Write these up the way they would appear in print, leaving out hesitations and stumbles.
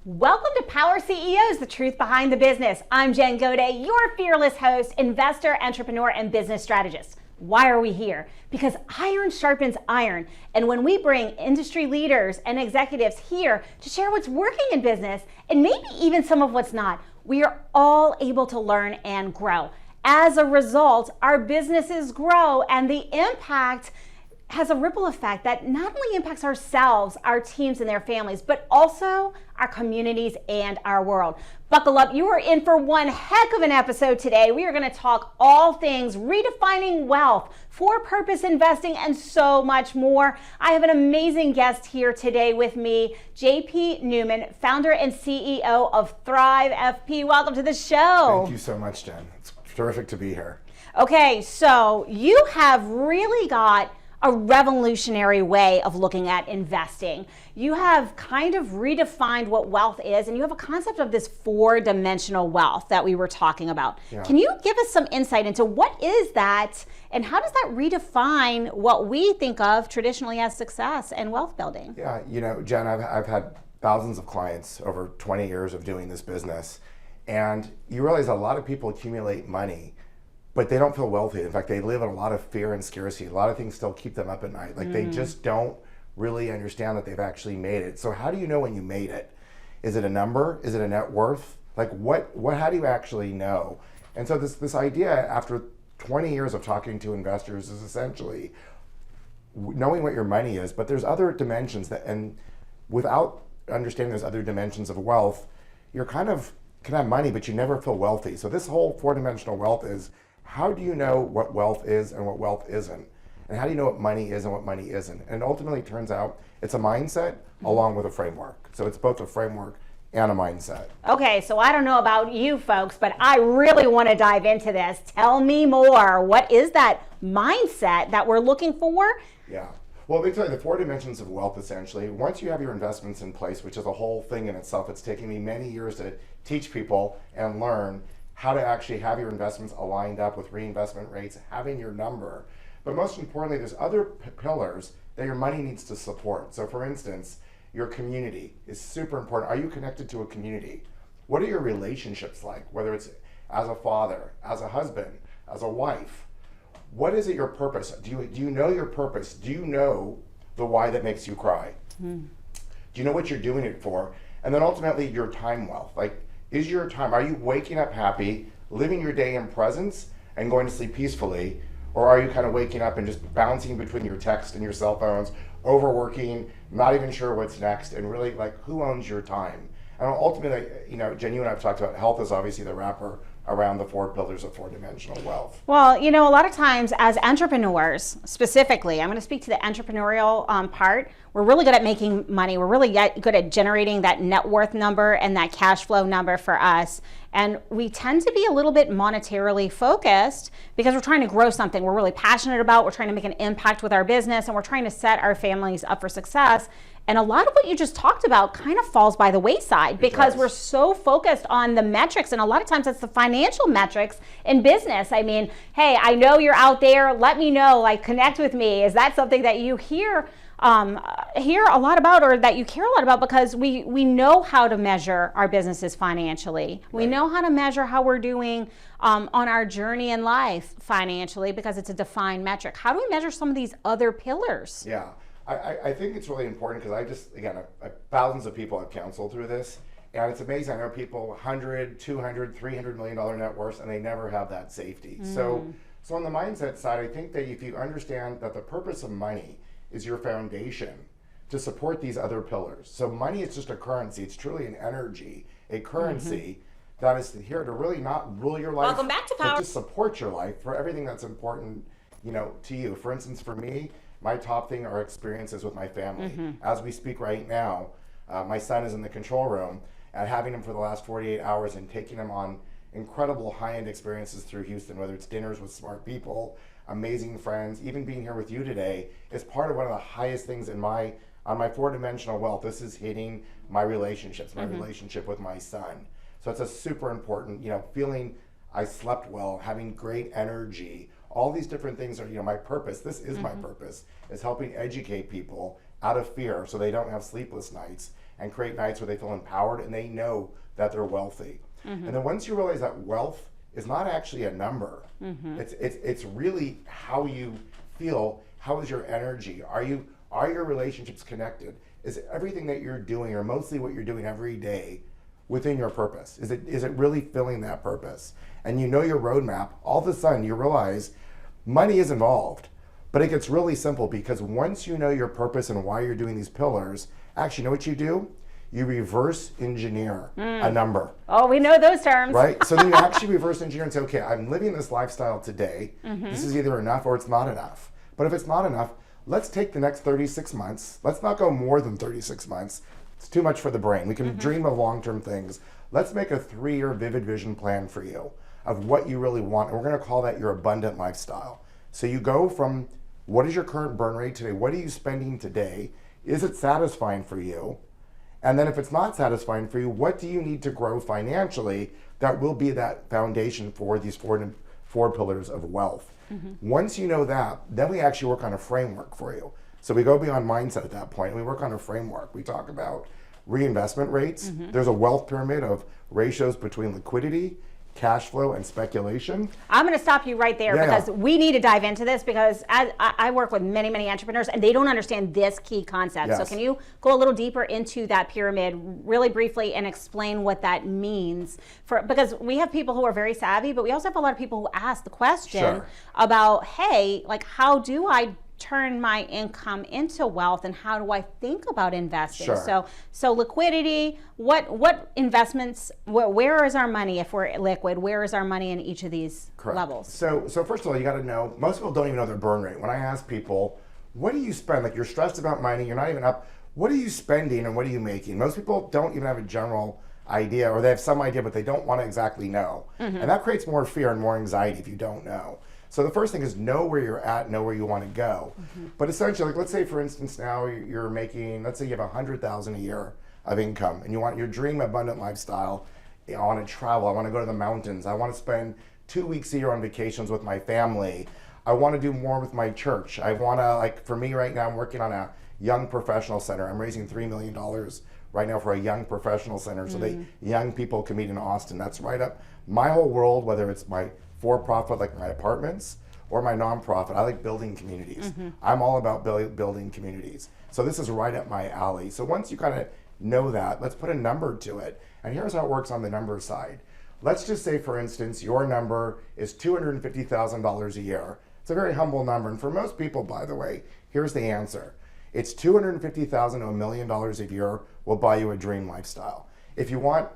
Welcome to Power CEOs, the truth behind the business. I'm Jen Gaudet, your fearless host, investor, entrepreneur, and business strategist. Why are we here? Because iron sharpens iron. And when we bring industry leaders and executives here to share what's working in business and maybe even some of what's not, we are all able to learn and grow. As a result, our businesses grow and the impact has a ripple effect that not only impacts ourselves, our teams and their families, but also our communities and our world. Buckle up, you are in for one heck of an episode today. We are going to talk all things redefining wealth, for-purpose investing, and so much more. I have an amazing guest here today with me, JP Newman, founder and CEO of Thrive FP. Welcome to the show. Thank you so much, Jen. It's terrific to be here. Okay, so you have really got a revolutionary way of looking at investing. You have kind of redefined what wealth is, and you have a concept of this four-dimensional wealth that we were talking about. Yeah. Can you give us some insight into what is that, and how does that redefine what we think of traditionally as success and wealth building? Yeah, you know, Jen, I've had thousands of clients over 20 years of doing this business, and you realize a lot of people accumulate money, but they don't feel wealthy. In fact, they live in a lot of fear and scarcity. A lot of things still keep them up at night. Like they just don't really understand that they've actually made it. So how do you know when you made it? Is it a number? Is it a net worth? Like how do you actually know? And so this idea, after 20 years of talking to investors, is essentially knowing what your money is, but there's other dimensions and without understanding those other dimensions of wealth, you're kind of can have money, but you never feel wealthy. So this whole four-dimensional wealth is, how do you know what wealth is and what wealth isn't? And how do you know what money is and what money isn't? And ultimately, it turns out it's a mindset along with a framework. So it's both a framework and a mindset. Okay, so I don't know about you folks, but I really want to dive into this. Tell me more. What is that mindset that we're looking for? Yeah. Well, let me tell you, the four dimensions of wealth, essentially, once you have your investments in place, which is a whole thing in itself, it's taken me many years to teach people and learn how to actually have your investments aligned up with reinvestment rates, having your number. But most importantly, there's other pillars that your money needs to support. So for instance, your community is super important. Are you connected to a community? What are your relationships like? Whether it's as a father, as a husband, as a wife. What is it your purpose? Do you know your purpose? Do you know the why that makes you cry? Do you know what you're doing it for? And then ultimately your time wealth. Like, is your time, are you waking up happy, living your day in presence, and going to sleep peacefully? Or are you kind of waking up and just bouncing between your text and your cell phones, overworking, not even sure what's next, and really like, who owns your time? And ultimately, you know, Jen, you and I have talked about health is obviously the wrapper around the four pillars of four-dimensional wealth. Well, you know, a lot of times as entrepreneurs, specifically, I'm going to speak to the entrepreneurial part. We're really good at making money. We're really good at generating that net worth number and that cash flow number for us. And we tend to be a little bit monetarily focused because we're trying to grow something we're really passionate about. We're trying to make an impact with our business, and we're trying to set our families up for success. And a lot of what you just talked about kind of falls by the wayside because we're so focused on the metrics. And a lot of times it's the financial metrics in business. I mean, hey, I know you're out there. Let me know, like, connect with me. Is that something that you hear a lot about, or that you care a lot about? Because we know how to measure our businesses financially. We know how to measure how we're doing on our journey in life financially because it's a defined metric. How do we measure some of these other pillars? Yeah. I think it's really important because thousands of people have counseled through this, and it's amazing. I know people 100, 200, $300 million net worths, and they never have that safety. So on the mindset side, I think that if you understand that the purpose of money is your foundation to support these other pillars. So money is just a currency. It's truly an energy, a currency that is here to really not rule your life. Welcome back to Power. But to support your life for everything that's important, you know, to you. For instance, for me, my top thing are experiences with my family. As we speak right now, my son is in the control room, and having him for the last 48 hours and taking him on incredible high-end experiences through Houston, whether it's dinners with smart people, amazing friends, even being here with you today is part of one of the highest things on my four-dimensional wealth. This is hitting my relationships, my relationship with my son. So it's a super important, you know, feeling I slept well, having great energy, all these different things are, you know, my purpose. This is my purpose, is helping educate people out of fear so they don't have sleepless nights and create nights where they feel empowered and they know that they're wealthy. And then once you realize that wealth is not actually a number, it's really how you feel. How is your energy? Are your relationships connected? Is everything that you're doing, or mostly what you're doing every day, within your purpose? Is it really filling that purpose? And you know your roadmap. All of a sudden you realize money is involved, but it gets really simple, because once you know your purpose and why you're doing these pillars, actually, know what you do? You reverse engineer a number. Oh, we know those terms. Right? So then you actually reverse engineer and say, okay, I'm living this lifestyle today. This is either enough or it's not enough. But if it's not enough, let's take the next 36 months. Let's not go more than 36 months. It's too much for the brain. We can dream of long-term things. Let's make a 3-year vivid vision plan for you of what you really want. And we're going to call that your abundant lifestyle. So you go from, what is your current burn rate today? What are you spending today? Is it satisfying for you? And then if it's not satisfying for you, what do you need to grow financially that will be that foundation for these four pillars of wealth? Once you know that, then we actually work on a framework for you. So we go beyond mindset at that point. We work on a framework. We talk about reinvestment rates. There's a wealth pyramid of ratios between liquidity, cash flow, and speculation. I'm going to stop you right there because we need to dive into this, because I work with many, many entrepreneurs and they don't understand this key concept. So can you go a little deeper into that pyramid really briefly and explain what that means? Because we have people who are very savvy, but we also have a lot of people who ask the question about, hey, like, how do I turn my income into wealth, and how do I think about investing? So liquidity, what investments, where is our money if we're liquid? Where is our money in each of these levels? So first of all, you got to know, most people don't even know their burn rate. When I ask people, what do you spend? Like, you're stressed about money, you're not even up. What are you spending and what are you making? Most people don't even have a general idea, or they have some idea, but they don't want to exactly know. And that creates more fear and more anxiety if you don't know. So the first thing is know where you're at, know where you want to go. But essentially, like, let's say for instance now you're making, let's say you have $100,000 a year of income, and you want your dream abundant lifestyle. I want to travel, I want to go to the mountains, I want to spend 2 weeks a year on vacations with my family, I want to do more with my church, I want to, like, for me right now, I'm working on a young professional center. I'm raising $3 million right now for a young professional center so that young people can meet in Austin. That's right up my whole world, whether it's my for-profit like my apartments or my nonprofit. I like building communities. I'm all about building communities. So this is right up my alley. So once you kind of know that, let's put a number to it. And here's how it works on the number side. Let's just say, for instance, your number is $250,000 a year. It's a very humble number. And for most people, by the way, here's the answer. It's $250,000 to $1 million a year will buy you a dream lifestyle. If you want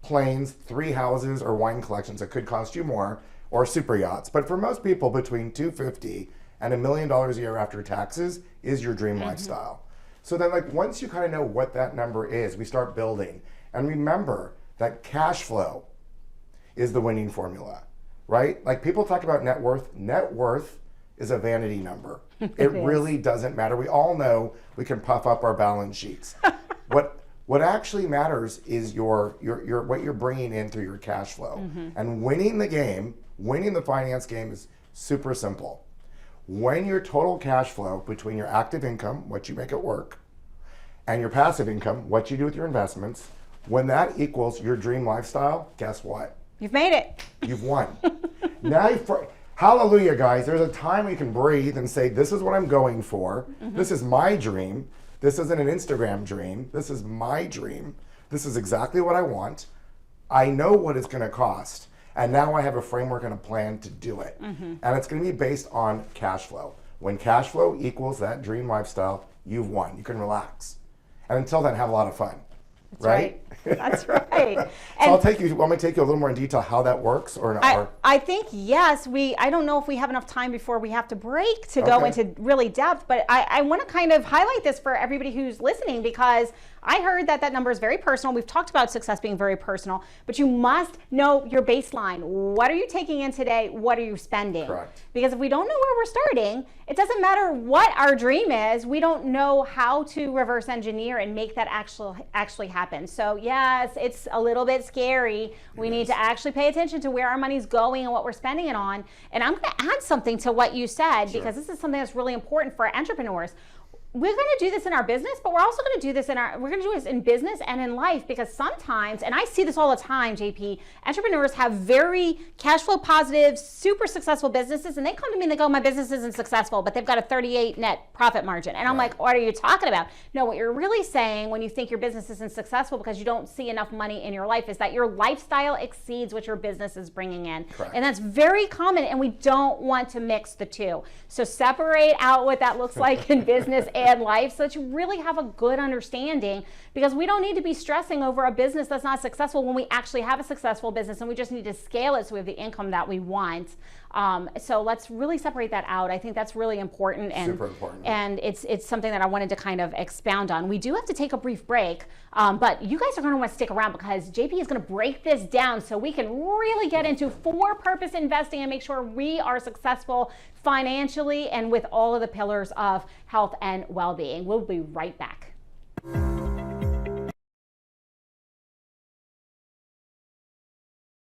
planes, 3 houses, or wine collections, it could cost you more, or super yachts. But for most people, between $250,000 and $1 million a year after taxes is your dream lifestyle. So then, like, once you kind of know what that number is, we start building. And remember that cash flow is the winning formula, right? Like, people talk about net worth. Net worth is a vanity number. It really doesn't matter. We all know we can puff up our balance sheets. What actually matters is your what you're bringing in through your cash flow. And winning the game, winning the finance game, is super simple. When your total cash flow between your active income, what you make at work, and your passive income, what you do with your investments, when that equals your dream lifestyle, guess what? You've made it. You've won. Now, hallelujah, guys. There's a time we can breathe and say, this is what I'm going for. This is my dream. This isn't an Instagram dream. This is my dream. This is exactly what I want. I know what it's going to cost. And now I have a framework and a plan to do it. And it's going to be based on cash flow. When cash flow equals that dream lifestyle, you've won. You can relax. And until then, have a lot of fun. That's right. That's right. So want me to take you a little more in detail how that works, or I think yes. I don't know if we have enough time before we have to break to go into really depth, but I want to kind of highlight this for everybody who's listening, because I heard that number is very personal. We've talked about success being very personal, but you must know your baseline. What are you taking in today? What are you spending? Correct. Because if we don't know where we're starting, it doesn't matter what our dream is. We don't know how to reverse engineer and make that actually happen. So yes, it's a little bit scary. We need to actually pay attention to where our money's going and what we're spending it on. And I'm going to add something to what you said, because this is something that's really important for entrepreneurs. we're going to do this in our business, but we're also going to do this we're going to do this in business and in life, because sometimes, and I see this all the time, JP, entrepreneurs have very cash flow positive, super successful businesses, and they come to me and they go, my business isn't successful, but they've got a 38 net profit margin. And I'm like, what are you talking about? No, what you're really saying when you think your business isn't successful because you don't see enough money in your life is that your lifestyle exceeds what your business is bringing in. Correct. And that's very common, and we don't want to mix the two. So separate out what that looks like in business and life so that you really have a good understanding, because we don't need to be stressing over a business that's not successful when we actually have a successful business and we just need to scale it so we have the income that we want. So let's really separate that out. I think that's really important, and super important. And it's something that I wanted to kind of expound on. We do have to take a brief break, but you guys are going to want to stick around because JP is going to break this down so we can really get into for-purpose investing and make sure we are successful financially and with all of the pillars of health and well-being. We'll be right back.